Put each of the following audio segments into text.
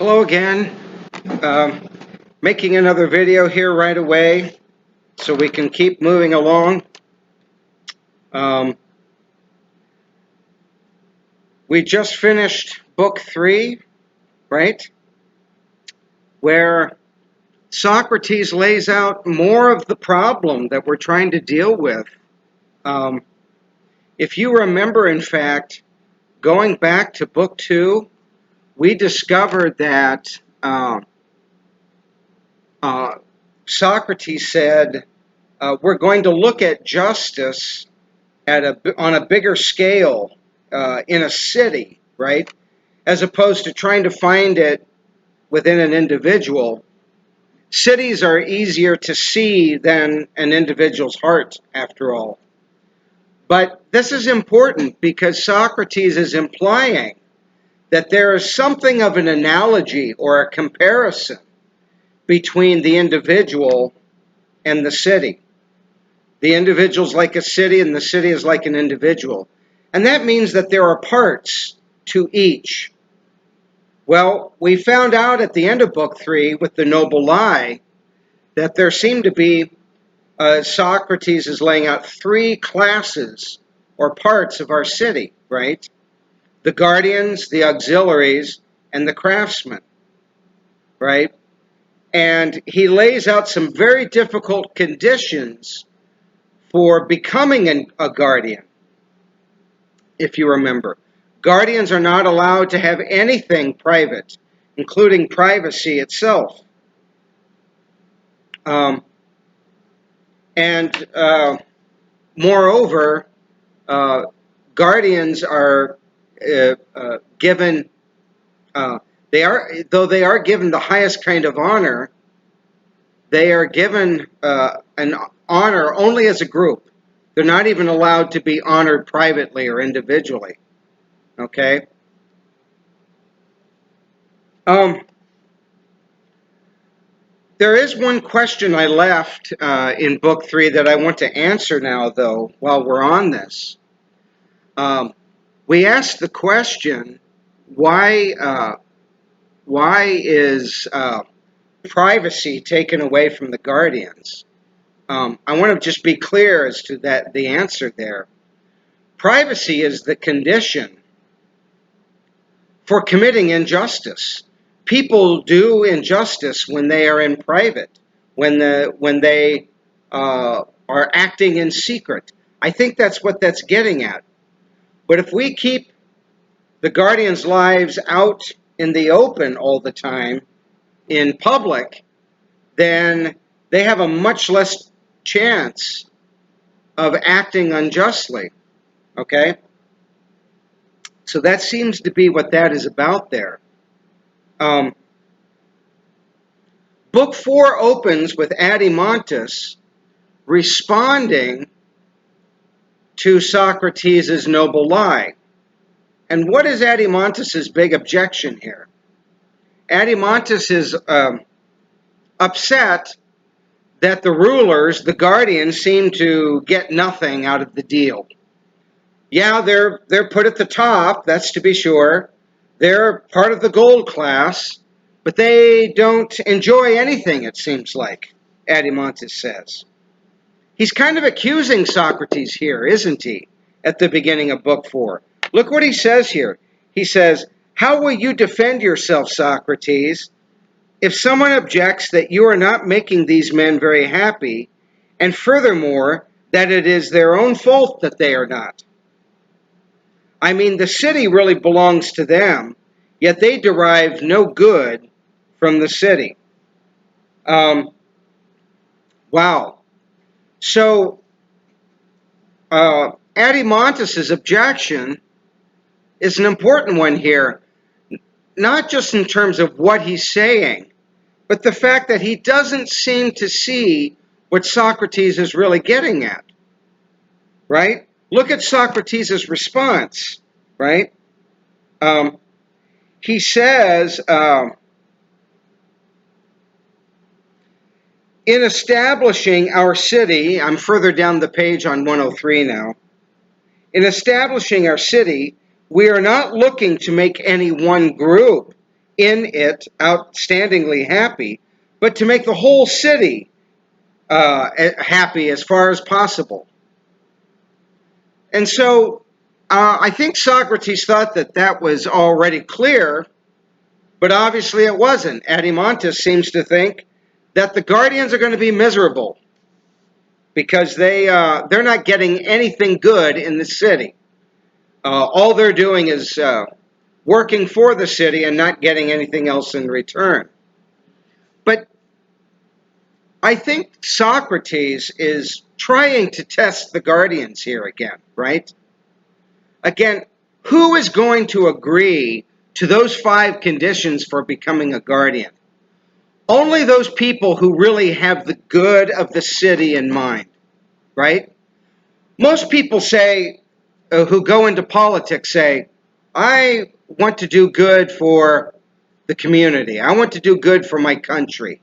Hello again. Um, Making another video here right away so we can keep moving along. We just finished book 3, right? Where Socrates lays out more of the problem that we're trying to deal with. If you remember, in fact, going back to book 2, we discovered that Socrates said, we're going to look at justice on a bigger scale in a city, right? As opposed to trying to find it within an individual. Cities are easier to see than an individual's heart, after all. But this is important because Socrates is implying that there is something of an analogy or a comparison between the individual and the city. The individual is like a city and the city is like an individual. And that means that there are parts to each. Well, we found out at the end of book 3 with the noble lie that there seemed to be, Socrates is laying out 3 classes or parts of our city, right? The guardians, the auxiliaries, and the craftsmen, right? And he lays out some very difficult conditions for becoming a guardian, if you remember. Guardians are not allowed to have anything private, including privacy itself. Moreover, guardians are given, though they are given the highest kind of honor, they are given an honor only as a group. They're not even allowed to be honored privately or individually. Okay? There is one question I left in book 3 that I want to answer now, though, while we're on this. We asked the question, why is privacy taken away from the guardians? I want to just be clear as to the answer there. Privacy is the condition for committing injustice. People do injustice when they are in private, when they are acting in secret. I think that's what that's getting at. But if we keep the guardians' lives out in the open all the time, in public, then they have a much less chance of acting unjustly. Okay? So that seems to be what that is about there. Book 4 opens with Adeimantus responding to Socrates' noble lie. And what is Adeimantus' big objection here? Adeimantus is upset that the rulers, the guardians, seem to get nothing out of the deal. Yeah, they're put at the top, that's to be sure. They're part of the gold class, but they don't enjoy anything, it seems like, Adeimantus says. He's kind of accusing Socrates here, isn't he, at the beginning of book 4. Look what he says here. He says, "How will you defend yourself, Socrates, if someone objects that you are not making these men very happy, and furthermore, that it is their own fault that they are not? I mean, the city really belongs to them, yet they derive no good from the city." Wow. So, Adeimantus' objection is an important one here, not just in terms of what he's saying, but the fact that he doesn't seem to see what Socrates is really getting at, right? Look at Socrates' response, right? He says, in establishing our city, I'm further down the page on 103 now. In establishing our city, we are not looking to make any one group in it outstandingly happy, but to make the whole city happy as far as possible. And so I think Socrates thought that that was already clear, but obviously it wasn't. Adeimantus seems to think that the guardians are going to be miserable because they're not getting anything good in the city. All they're doing is working for the city and not getting anything else in return. But I think Socrates is trying to test the guardians here again, right? Again, who is going to agree to those 5 conditions for becoming a guardian? Only those people who really have the good of the city in mind, right? Most people say, who go into politics say, I want to do good for the community. I want to do good for my country.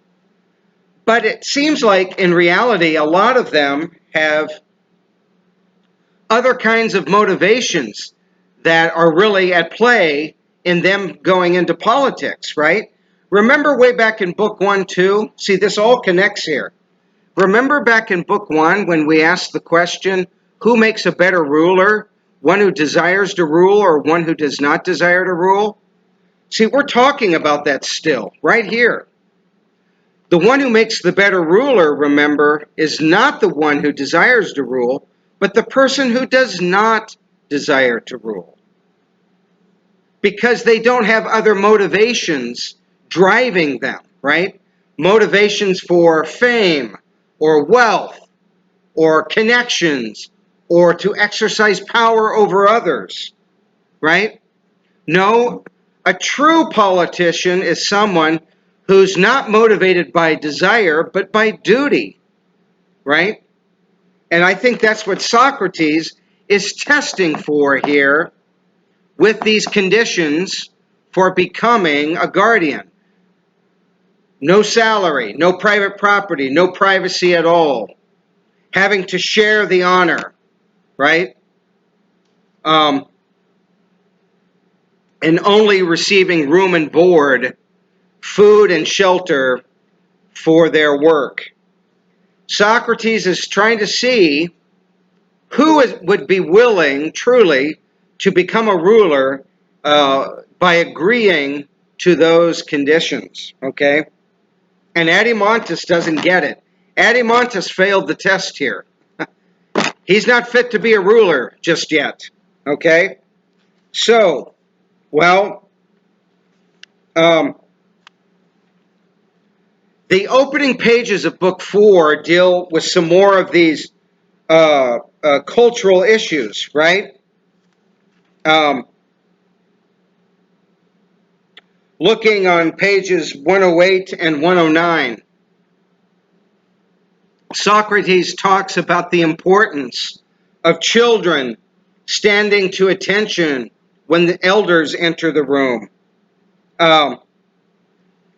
But it seems like in reality, a lot of them have other kinds of motivations that are really at play in them going into politics, right? Remember way back in book 1, 2? See, this all connects here. Remember back in book 1 when we asked the question, who makes a better ruler? One who desires to rule or one who does not desire to rule? See, we're talking about that still, right here. The one who makes the better ruler, remember, is not the one who desires to rule, but the person who does not desire to rule. Because they don't have other motivations driving them, right? Motivations for fame or wealth or connections or to exercise power over others, right? No, a true politician is someone who's not motivated by desire, but by duty, right? And I think that's what Socrates is testing for here with these conditions for becoming a guardian. No salary, no private property, no privacy at all. Having to share the honor, right? And only receiving room and board, food and shelter for their work. Socrates is trying to see who would be willing truly to become a ruler by agreeing to those conditions, okay? And Adeimantus doesn't get it. Adeimantus failed the test here. He's not fit to be a ruler just yet, okay? So, well, the opening pages of Book 4 deal with some more of these cultural issues, right? Looking on pages 108 and 109, Socrates talks about the importance of children standing to attention when the elders enter the room,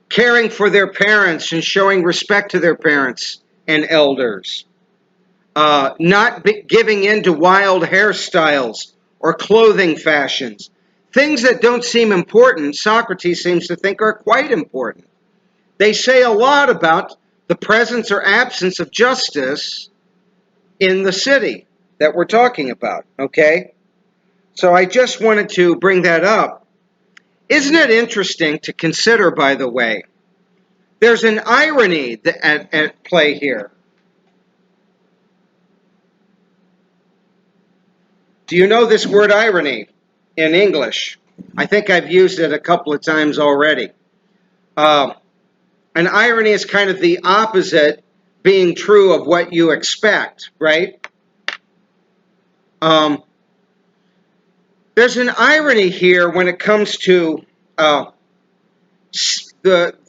caring for their parents and showing respect to their parents and elders, not giving in to wild hairstyles or clothing fashions. Things that don't seem important, Socrates seems to think are quite important. They say a lot about the presence or absence of justice in the city that we're talking about, okay? So I just wanted to bring that up. Isn't it interesting to consider, by the way, there's an irony at play here. Do you know this word irony in English? I think I've used it a couple of times already. An irony is kind of the opposite being true of what you expect, right? There's an irony here when it comes to the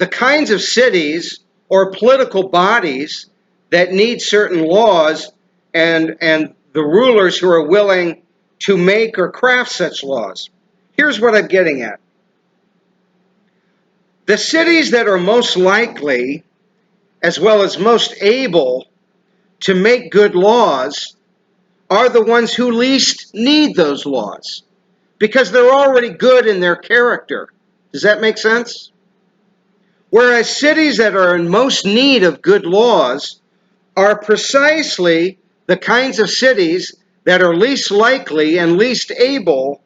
kinds of cities or political bodies that need certain laws and the rulers who are willing to make or craft such laws. Here's what I'm getting at. The cities that are most likely, as well as most able, to make good laws are the ones who least need those laws because they're already good in their character. Does that make sense? Whereas cities that are in most need of good laws are precisely the kinds of cities that are least likely and least able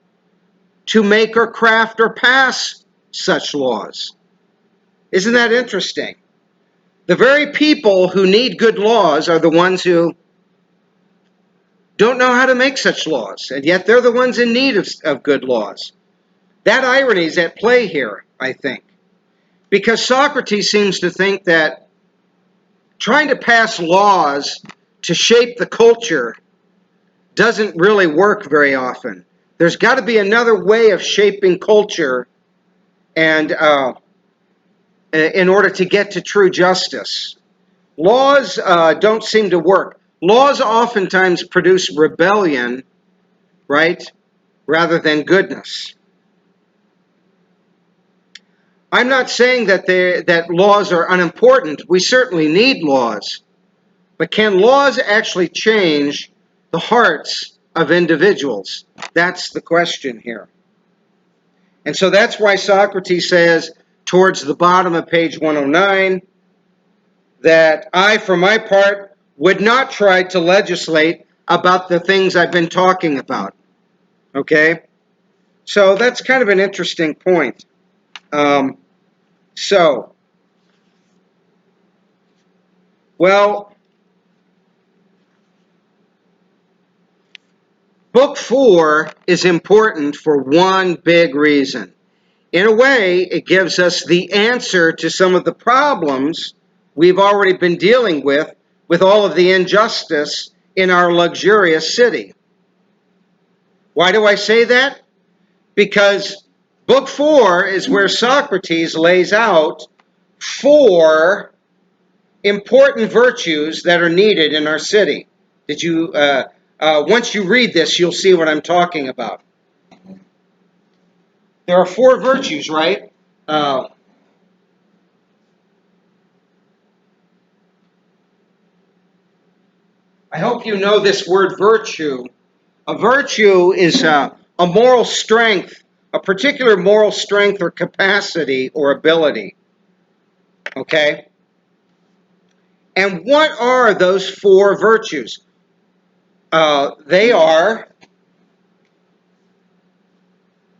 to make or craft or pass such laws. Isn't that interesting? The very people who need good laws are the ones who don't know how to make such laws, and yet they're the ones in need of good laws. That irony is at play here, I think, because Socrates seems to think that trying to pass laws to shape the culture doesn't really work very often. There's got to be another way of shaping culture, and in order to get to true justice. Laws don't seem to work. Laws oftentimes produce rebellion, right, rather than goodness. I'm not saying that laws are unimportant. We certainly need laws. But can laws actually change the hearts of individuals? That's the question here. And so that's why Socrates says towards the bottom of page 109 that I, for my part, would not try to legislate about the things I've been talking about. Okay? So that's kind of an interesting point. Well, Book 4 is important for one big reason. In a way, it gives us the answer to some of the problems we've already been dealing with all of the injustice in our luxurious city. Why do I say that? Because Book 4 is where Socrates lays out 4 important virtues that are needed in our city. Once you read this, you'll see what I'm talking about. There are 4 virtues, right? I hope you know this word virtue. A virtue is a moral strength, a particular moral strength or capacity or ability. Okay? And what are those 4 virtues? They are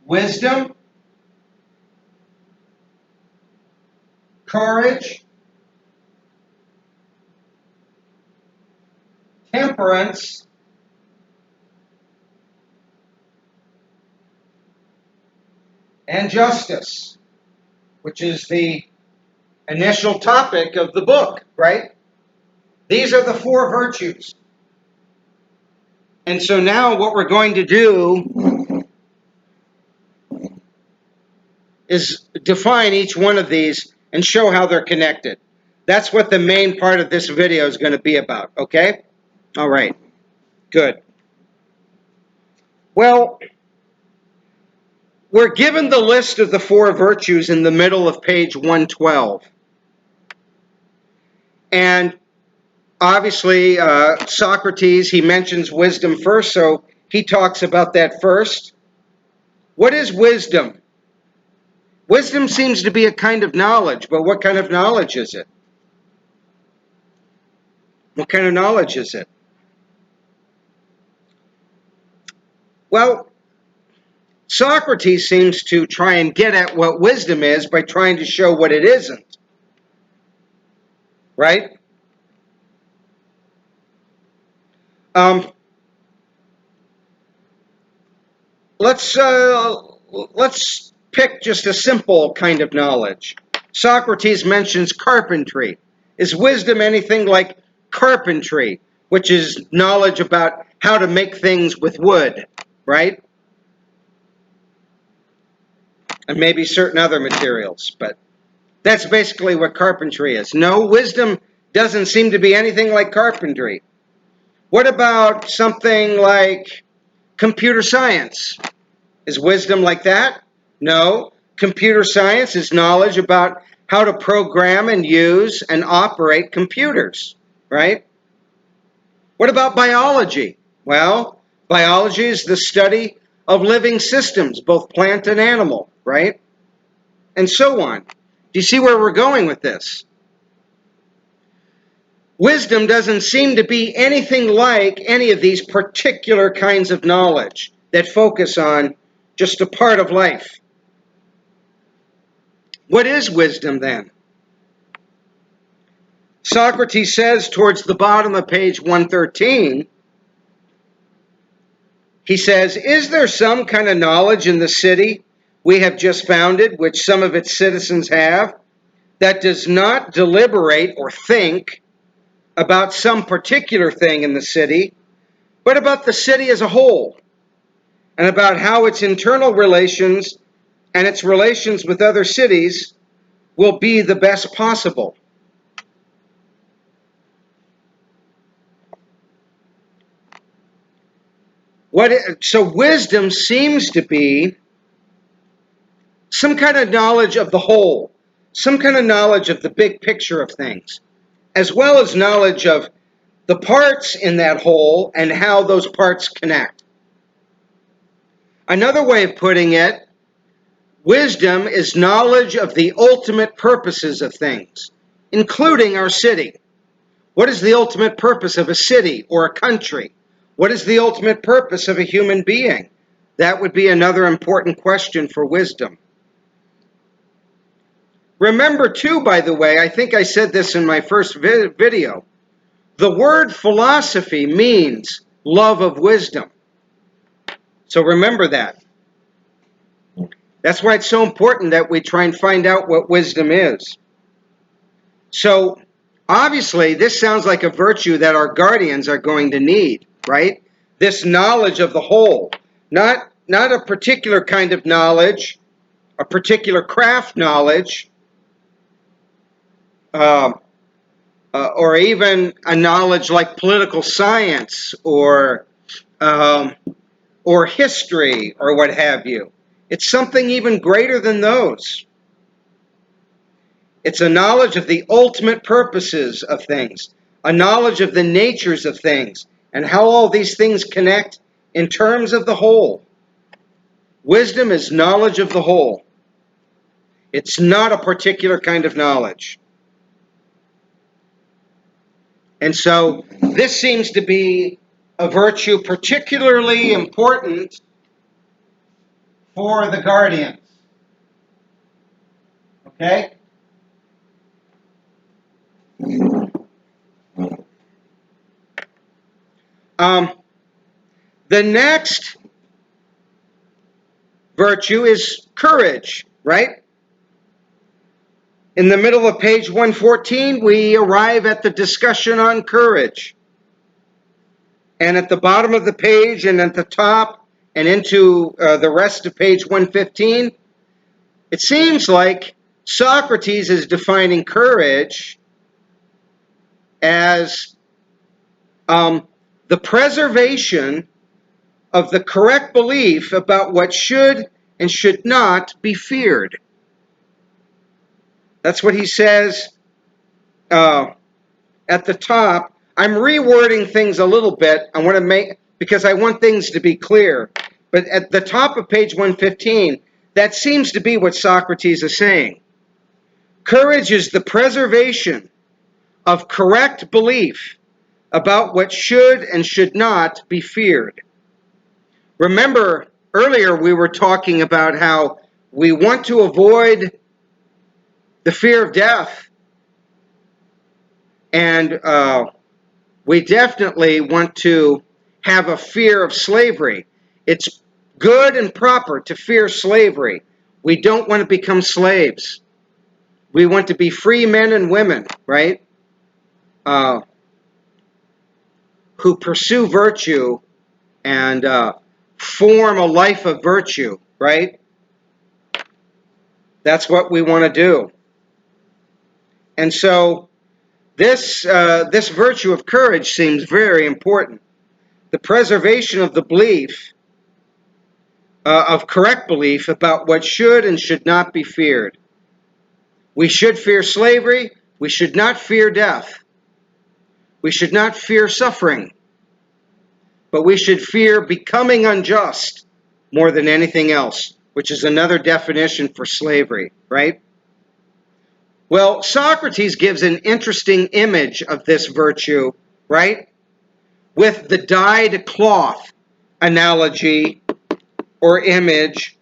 wisdom, courage, temperance, and justice, which is the initial topic of the book, right? These are the 4 virtues. And so now what we're going to do is define each one of these and show how they're connected. That's what the main part of this video is going to be about, okay? All right, good. Well, we're given the list of the 4 virtues in the middle of page 112. And obviously, Socrates, he mentions wisdom first, so he talks about that first. What is wisdom? Wisdom seems to be a kind of knowledge, but what kind of knowledge is it? What kind of knowledge is it? Well, Socrates seems to try and get at what wisdom is by trying to show what it isn't. Right? Let's pick just a simple kind of knowledge. Socrates mentions carpentry. Is wisdom anything like carpentry, which is knowledge about how to make things with wood, right? And maybe certain other materials, but that's basically what carpentry is. No, wisdom doesn't seem to be anything like carpentry. What about something like computer science? Is wisdom like that? No. Computer science is knowledge about how to program and use and operate computers, right? What about biology? Well, biology is the study of living systems, both plant and animal, right? and so on. Do you see where we're going with this? Wisdom doesn't seem to be anything like any of these particular kinds of knowledge that focus on just a part of life. What is wisdom then? Socrates says towards the bottom of page 113, he says, "Is there some kind of knowledge in the city we have just founded, which some of its citizens have, that does not deliberate or think about some particular thing in the city, but about the city as a whole, and about how its internal relations and its relations with other cities will be the best possible?" So wisdom seems to be some kind of knowledge of the whole, some kind of knowledge of the big picture of things, as well as knowledge of the parts in that whole and how those parts connect. Another way of putting it, wisdom is knowledge of the ultimate purposes of things, including our city. What is the ultimate purpose of a city or a country? What is the ultimate purpose of a human being? That would be another important question for wisdom. Remember too, by the way, I think I said this in my first video, the word philosophy means love of wisdom. So remember that. That's why it's so important that we try and find out what wisdom is. So obviously, this sounds like a virtue that our guardians are going to need, right? This knowledge of the whole, not a particular kind of knowledge, a particular craft knowledge, or even a knowledge like political science or history or what have you. It's something even greater than those. It's a knowledge of the ultimate purposes of things, a knowledge of the natures of things, and how all these things connect in terms of the whole. Wisdom is knowledge of the whole. It's not a particular kind of knowledge. And so this seems to be a virtue particularly important for the guardians. Okay? The next virtue is courage, right? In the middle of page 114, we arrive at the discussion on courage. And at the bottom of the page and at the top and into the rest of page 115, it seems like Socrates is defining courage as the preservation of the correct belief about what should and should not be feared. That's what he says at the top. I'm rewording things a little bit. I want to make, because I want things to be clear. But at the top of page 115, that seems to be what Socrates is saying. Courage is the preservation of correct belief about what should and should not be feared. Remember, earlier we were talking about how we want to avoid the fear of death, and we definitely want to have a fear of slavery. It's good and proper to fear slavery. We don't want to become slaves. We want to be free men and women, right? Who pursue virtue and form a life of virtue, right? That's what we want to do. And so this virtue of courage seems very important. The preservation of the belief, of correct belief about what should and should not be feared. We should fear slavery. We should not fear death. We should not fear suffering. But we should fear becoming unjust more than anything else. which is another definition for slavery, right? Well, Socrates gives an interesting image of this virtue, right? With the dyed cloth analogy or image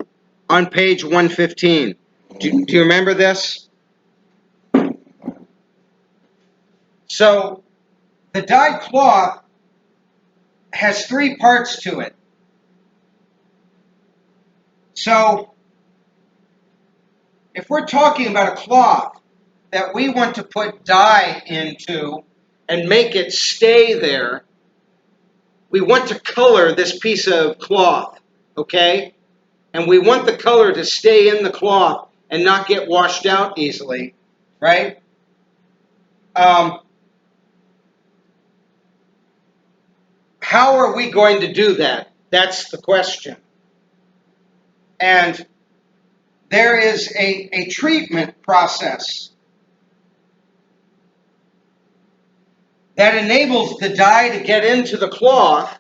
on page 115. Do you remember this? So, the dyed cloth has three parts to it. So, if we're talking about a cloth that we want to put dye into and make it stay there, we want to color this piece of cloth, okay? And we want the color to stay in the cloth and not get washed out easily, right? How are we going to do that? That's the question. And there is a treatment process that enables the dye to get into the cloth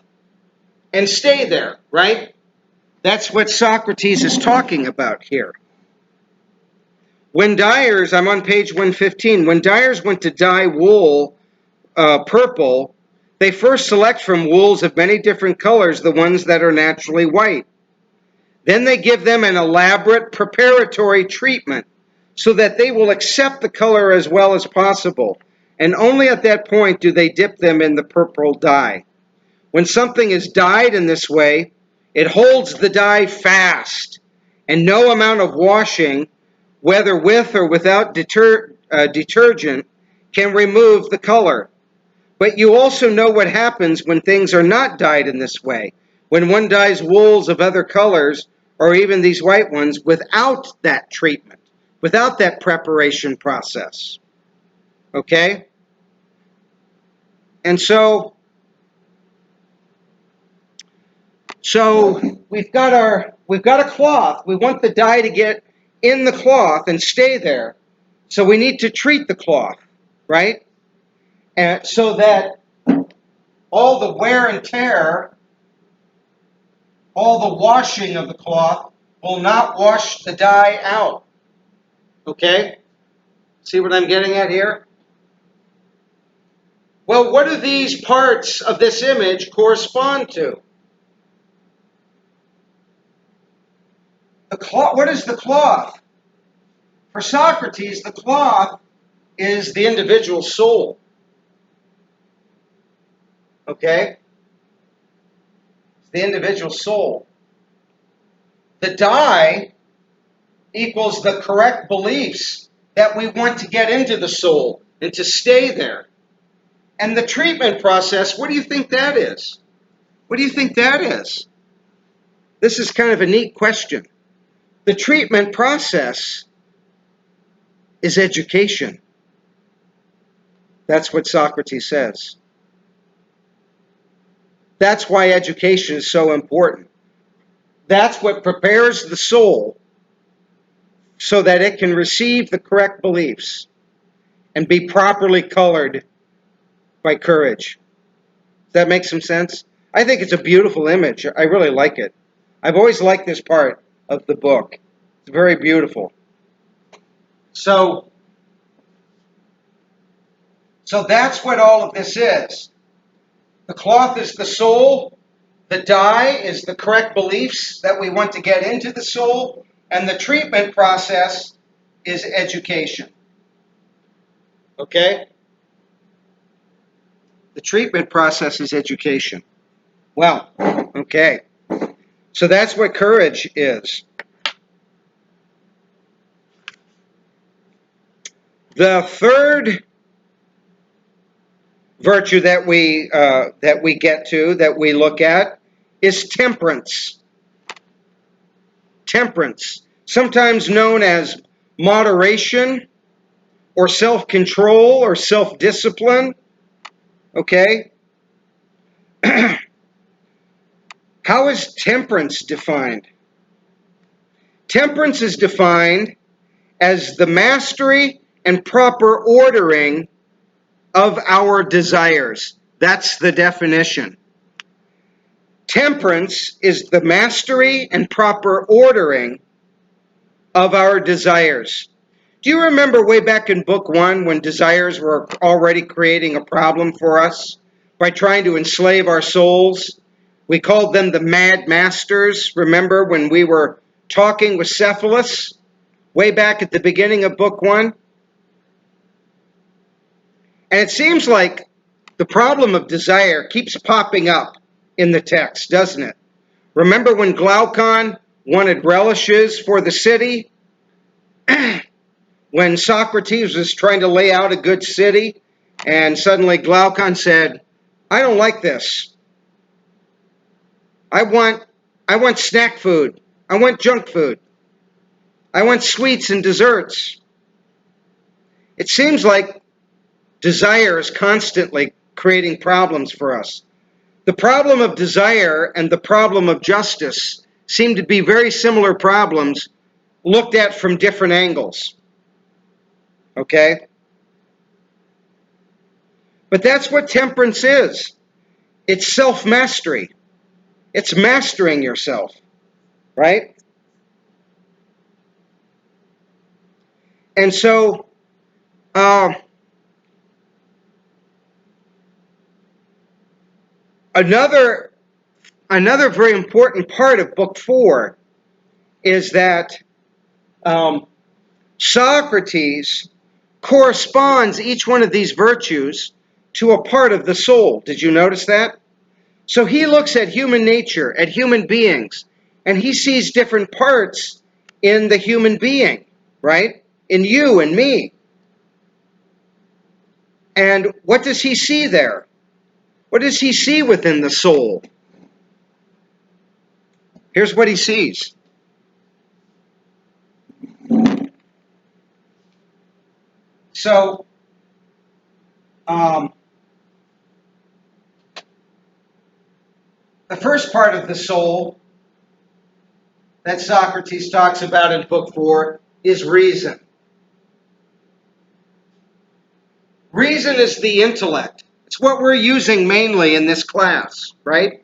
and stay there, right? That's what Socrates is talking about here. When dyers, I'm on page 115, when dyers went to dye wool purple, they first select from wools of many different colors the ones that are naturally white. Then they give them an elaborate preparatory treatment so that they will accept the color as well as possible. And only at that point do they dip them in the purple dye. When something is dyed in this way, it holds the dye fast, and no amount of washing, whether with or without detergent, can remove the color. But you also know what happens when things are not dyed in this way. When one dyes wools of other colors, or even these white ones, without that treatment, without that preparation process. Okay? And so we've got a cloth. We want the dye to get in the cloth and stay there. So we need to treat the cloth, right? And so that all the wear and tear, all the washing of the cloth will not wash the dye out. Okay? See what I'm getting at here? Well, what do these parts of this image correspond to? The cloth. What is the cloth? For Socrates, the cloth is the individual soul. Okay? It's the individual soul. The dye equals the correct beliefs that we want to get into the soul and to stay there. And the treatment process, what do you think that is? What do you think that is? This is kind of a neat question. The treatment process is education. That's what Socrates says. That's why education is so important. That's what prepares the soul so that it can receive the correct beliefs and be properly colored by courage. Does that make some sense? I think it's a beautiful image. I really like it. I've always liked this part of the book. It's very beautiful. So that's what all of this is. The cloth is the soul. The dye is the correct beliefs that we want to get into the soul. And the treatment process is education. Okay? The treatment process is education. Well, okay. So that's what courage is. The third virtue that we get to, that we look at, is temperance. Temperance, sometimes known as moderation or self-control or self-discipline. Okay? How is temperance defined? Temperance is defined as the mastery and proper ordering of our desires. That's the definition. Temperance is the mastery and proper ordering of our desires. Do you remember way back in book 1 when desires were already creating a problem for us by trying to enslave our souls? We called them the mad masters. Remember when we were talking with Cephalus way back at the beginning of book 1? And it seems like the problem of desire keeps popping up in the text, doesn't it? Remember when Glaucon wanted relishes for the city? When Socrates was trying to lay out a good city, and suddenly Glaucon said, I don't like this. I want snack food. I want junk food. I want sweets and desserts. It seems like desire is constantly creating problems for us. The problem of desire and the problem of justice seem to be very similar problems looked at from different angles. Okay? But that's what temperance is. It's self-mastery. It's mastering yourself, right? And so, another very important part of Book 4 is that Socrates corresponds each one of these virtues to a part of the soul. Did you notice that? So he looks at human nature, at human beings, and he sees different parts in the human being, right? In you and me. And what does he see there? What does he see within the soul? Here's what he sees. So, the first part of the soul that Socrates talks about in Book 4 is reason. Reason is the intellect. It's what we're using mainly in this class, right?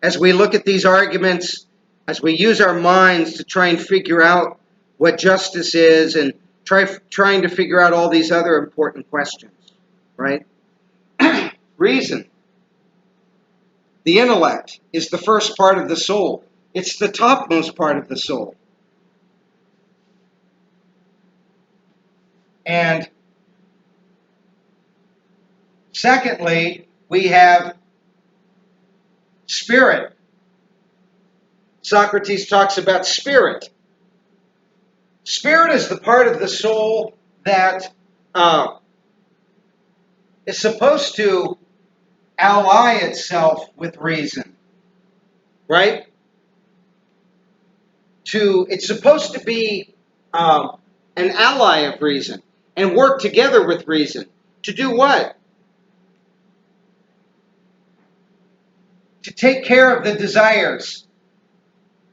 As we look at these arguments, as we use our minds to try and figure out what justice is and trying to figure out all these other important questions, right? Reason, the intellect, is the first part of the soul. It's the topmost part of the soul. And secondly, we have spirit. Socrates talks about spirit. Spirit is the part of the soul that is supposed to ally itself with reason, right? It's supposed to be an ally of reason and work together with reason. To do what? To take care of the desires,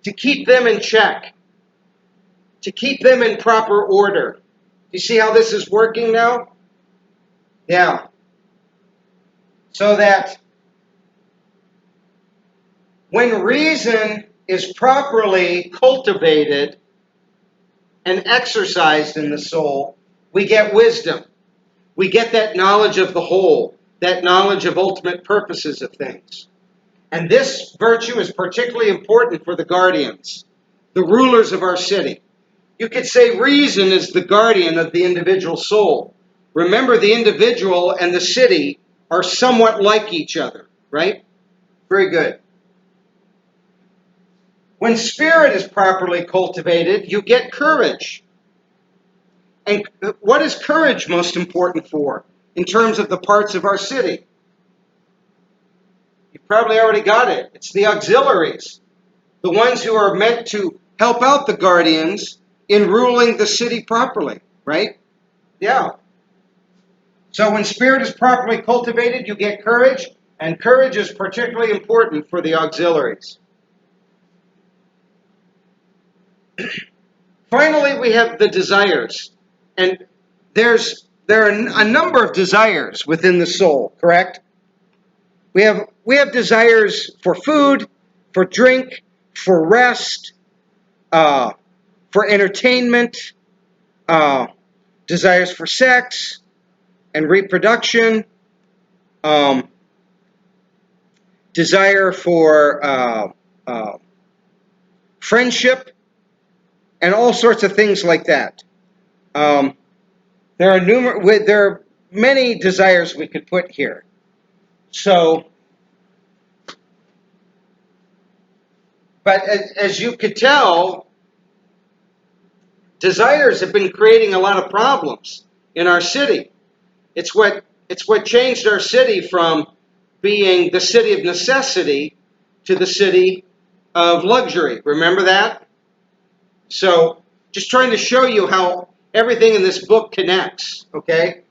to keep them in check, to keep them in proper order. You see how this is working now? Yeah. So that when reason is properly cultivated and exercised in the soul, we get wisdom. We get that knowledge of the whole, that knowledge of ultimate purposes of things. And this virtue is particularly important for the guardians, the rulers of our city. You could say reason is the guardian of the individual soul. Remember, the individual and the city are somewhat like each other, right? Very good. When spirit is properly cultivated, you get courage. And what is courage most important for in terms of the parts of our city? You probably already got it. It's the auxiliaries, the ones who are meant to help out the guardians in ruling the city properly, right? Yeah. So when spirit is properly cultivated, you get courage, and courage is particularly important for the auxiliaries. Finally, we have the desires. And there are a number of desires within the soul, correct? We have desires for food, for drink, for rest, for entertainment, desires for sex and reproduction, desire for friendship, and all sorts of things like that. There are many desires we could put here. So, but as you could tell, desires have been creating a lot of problems in our city. It's what changed our city from being the city of necessity to the city of luxury. Remember that? So, just trying to show you how everything in this book connects, okay?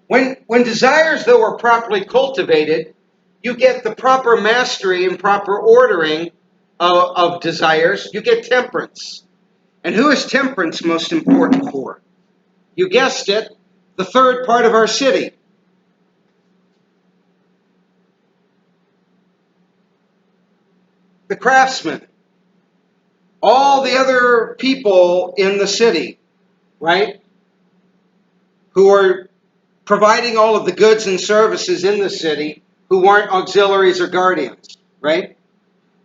When desires, though, are properly cultivated, you get the proper mastery and proper ordering of desires. You get temperance. And who is temperance most important for? You guessed it, the third part of our city. The craftsmen. All the other people in the city, right? Who are providing all of the goods and services in the city who aren't auxiliaries or guardians, right?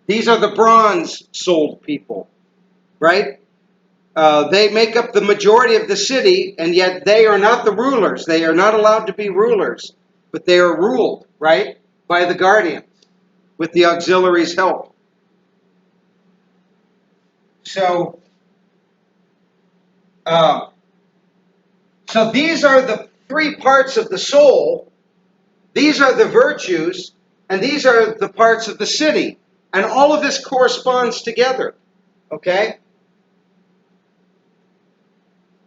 These are the bronze-souled people, right? They make up the majority of the city, and yet they are not the rulers. They are not allowed to be rulers, but they are ruled, right, by the guardians with the auxiliaries' help. So, so these are the three parts of the soul. These are the virtues, and these are the parts of the city. And all of this corresponds together, okay?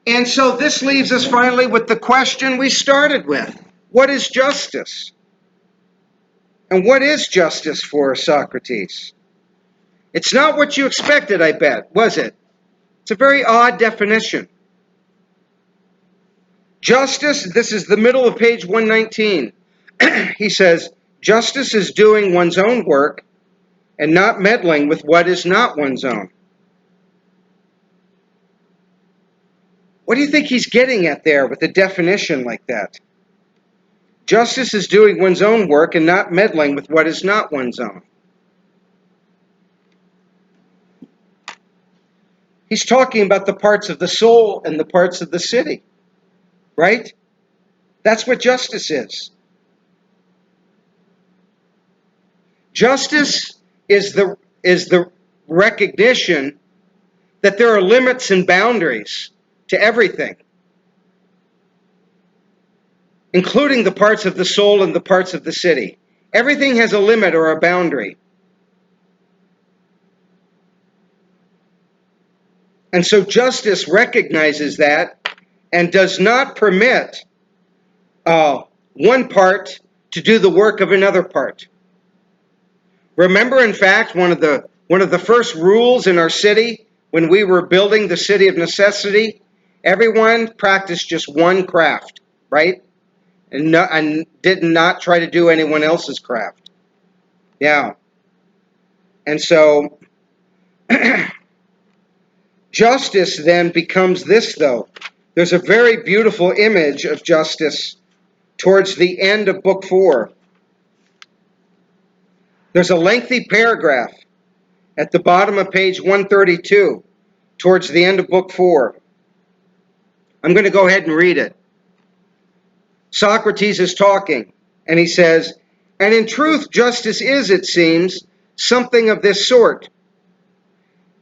And so this leaves us finally with the question we started with. What is justice? And what is justice for Socrates? It's not what you expected, I bet, was it? It's a very odd definition. Justice, this is the middle of page 119. He says, justice is doing one's own work and not meddling with what is not one's own. What do you think he's getting at there with a definition like that? Justice is doing one's own work and not meddling with what is not one's own. He's talking about the parts of the soul and the parts of the city, right? That's what justice is. Justice is the recognition that there are limits and boundaries to everything, including the parts of the soul and the parts of the city. Everything has a limit or a boundary. And so justice recognizes that and does not permit one part to do the work of another part. Remember, in fact, one of the first rules in our city when we were building the city of necessity, everyone practiced just one craft, right? And did not try to do anyone else's craft. Yeah. And so justice then becomes this, though. There's a very beautiful image of justice towards the end of Book 4. There's a lengthy paragraph at the bottom of page 132 towards the end of Book 4. I'm going to go ahead and read it. Socrates is talking, and he says, "And in truth, justice is, it seems, something of this sort.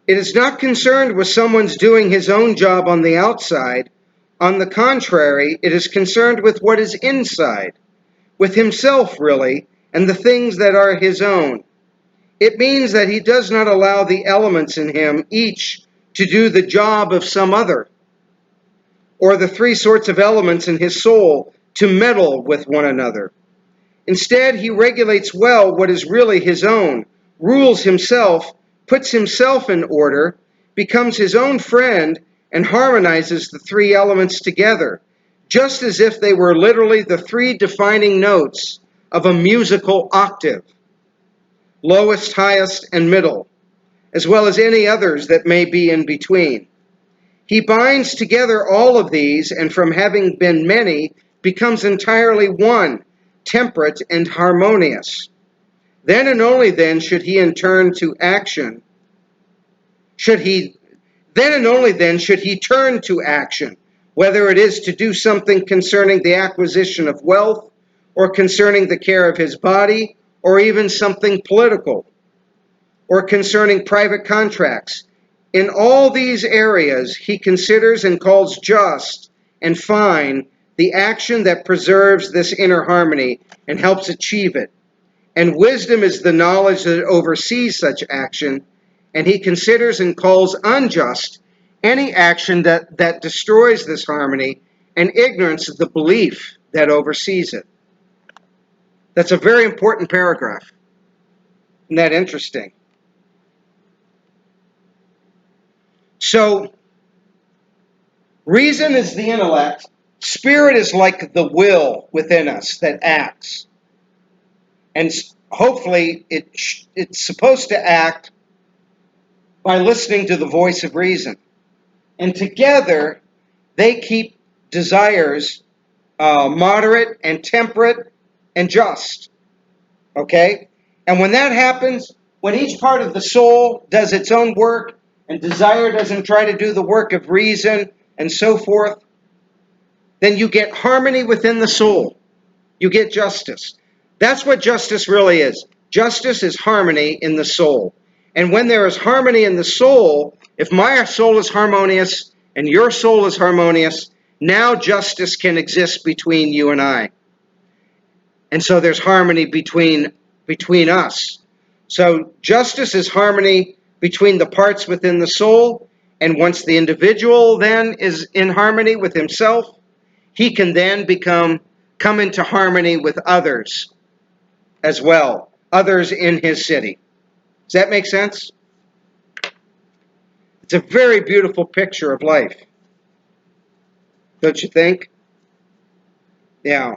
It is not concerned with someone's doing his own job on the outside. On the contrary, it is concerned with what is inside, with himself, really, and the things that are his own. It means that he does not allow the elements in him each to do the job of some other, or the three sorts of elements in his soul to meddle with one another. Instead, he regulates well what is really his own, rules himself, puts himself in order, becomes his own friend, and harmonizes the three elements together, just as if they were literally the three defining notes of a musical octave, lowest, highest, and middle. as well as any others that may be in between. He binds together all of these, and from having been many, becomes entirely one, temperate and harmonious. Then and only then should he in turn to action. Then and only then should he turn to action, whether it is to do something concerning the acquisition of wealth, or concerning the care of his body, or even something political, or concerning private contracts. In all these areas, he considers and calls just and fine the action that preserves this inner harmony and helps achieve it. And wisdom is the knowledge that oversees such action, and he considers and calls unjust any action that destroys this harmony, and ignorance is the belief that oversees it. That's a very important paragraph. Isn't that interesting? So, reason is the intellect. Spirit is like the will within us that acts. And hopefully it's supposed to act by listening to the voice of reason. And together, they keep desires moderate and temperate and just. Okay? And when that happens, when each part of the soul does its own work, and desire doesn't try to do the work of reason, and so forth, then you get harmony within the soul. You get justice. That's what justice really is. Justice is harmony in the soul. And when there is harmony in the soul, if my soul is harmonious and your soul is harmonious, now justice can exist between you and I. And so there's harmony between us. So justice is harmony between the parts within the soul, and once the individual then is in harmony with himself, he can then come into harmony with others as well, others in his city. Does that make sense? It's a very beautiful picture of life. Don't you think? Yeah.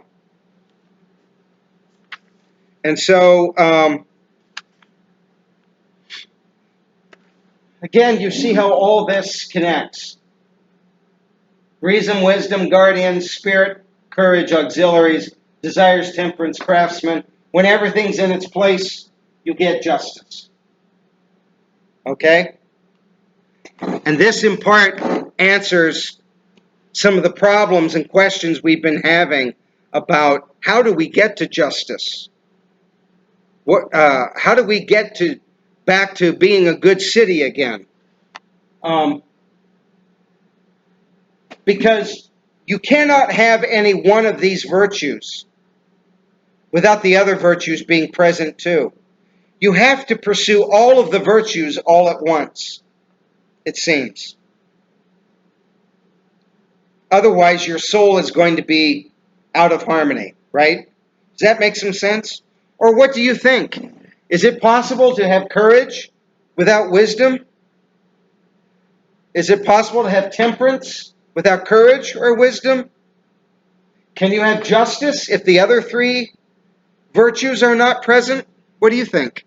And so, again, you see how all this connects. Reason, wisdom, guardians, spirit, courage, auxiliaries, desires, temperance, craftsmen. When everything's in its place, you get justice. Okay? And this in part answers some of the problems and questions we've been having about how do we get to justice? How do we get back to being a good city again? Because you cannot have any one of these virtues without the other virtues being present too. You have to pursue all of the virtues all at once, it seems. Otherwise, your soul is going to be out of harmony, right? Does that make some sense? Or what do you think? Is it possible to have courage without wisdom? Is it possible to have temperance without courage or wisdom? Can you have justice if the other three virtues are not present? What do you think?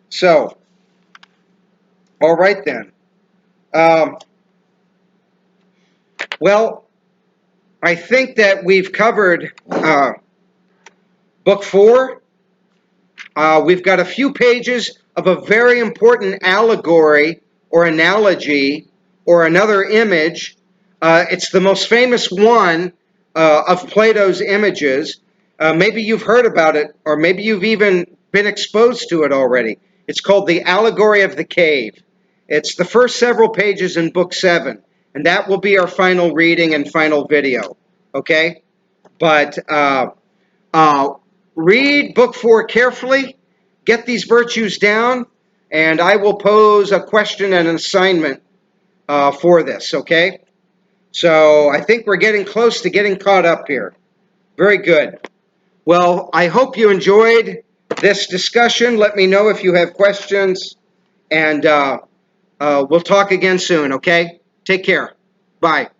So, all right then. Well, I think that we've covered Book 4. We've got a few pages of a very important allegory or analogy or another image. It's the most famous one of Plato's images. Maybe you've heard about it, or maybe you've even been exposed to it already. It's called the Allegory of the Cave. It's the first several pages in Book 7, and that will be our final reading and final video. Okay? But read Book 4 carefully, get these virtues down, and I will pose a question and an assignment for this, okay? So I think we're getting close to getting caught up here. Very good. Well, I hope you enjoyed this discussion. Let me know if you have questions, and we'll talk again soon, okay? Take care. Bye.